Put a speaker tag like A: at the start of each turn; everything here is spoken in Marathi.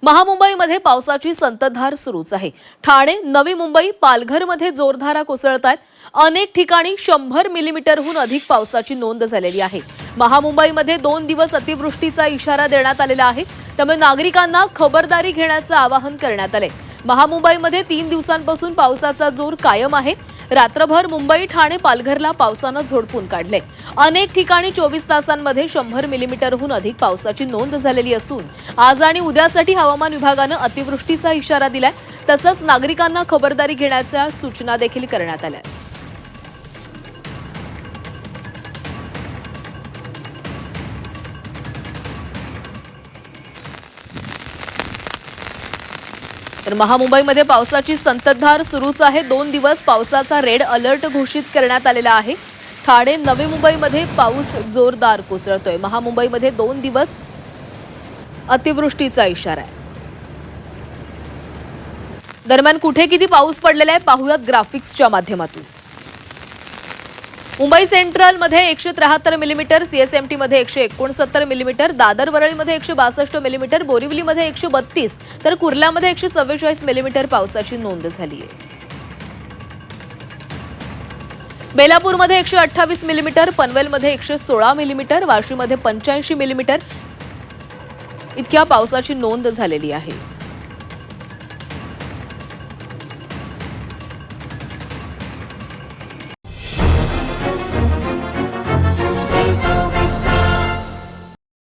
A: महामुंबईमध्ये पावसाची संततधार सुरूच आहे। ठाणे, नवी मुंबई, पालघरमध्ये जोरधारा कोसळतायत। अनेक ठिकाणी 100 मिलीमीटरहून अधिक पावसाची नोंद झालेली आहे। महामुंबईमध्ये 2 दिवस अतिवृष्टीचा इशारा देण्यात आलेला आहे। त्यामुळे नागरिकांना खबरदारी घेण्याचे आवाहन करण्यात आले। महामुंबईमध्ये 3 दिवसांपासून पावसाचा जोर कायम आहे। रात्रभर मुंबई, ठाणे, पालघरला पावसाने झोडपून काढले। अनेक ठिकाणी 24 तासांमध्ये 100 मिलीमीटरहून अधिक पावसाची नोंद झालेली असून आज आणि उद्यासाठी हवामान विभागाने अतिवृष्टीचा इशारा दिलाय। तसंच नागरिकांना खबरदारी घेण्याच्या सूचना देखील करण्यात आल्या। तर महामुंबईमध्ये पावसाची संततधार सुरूच आहे। 2 दिवस पावसाचा रेड अलर्ट घोषित करण्यात आलेला आहे। ठाणे, नवी मुंबईमध्ये पाऊस जोरदार कोसळतोय। महामुंबईमध्ये 2 दिवस अतिवृष्टीचा इशारा आहे। दरम्यान कुठे किती पाऊस पडलेला आहे पाहूयात ग्राफिक्सच्या माध्यमातून। मुंबई सेंट्रलमध्ये 173 मिलीमीटर, सीएसएमटी मध्ये 169 मिलीमीटर, दादर वरळीमध्ये 162 मिलीमीटर, बोरिवलीमध्ये 132 तर कुर्ल्यामध्ये 144 मिलीमीटर पावसाची नोंद झाली आहे। बेलापूरमध्ये 128 मिलीमीटर, पनवेलमध्ये 116 मिलीमीटर, वाशीमध्ये 85 मिलीमीटर इतक्या पावसाची नोंद झालेली आहे।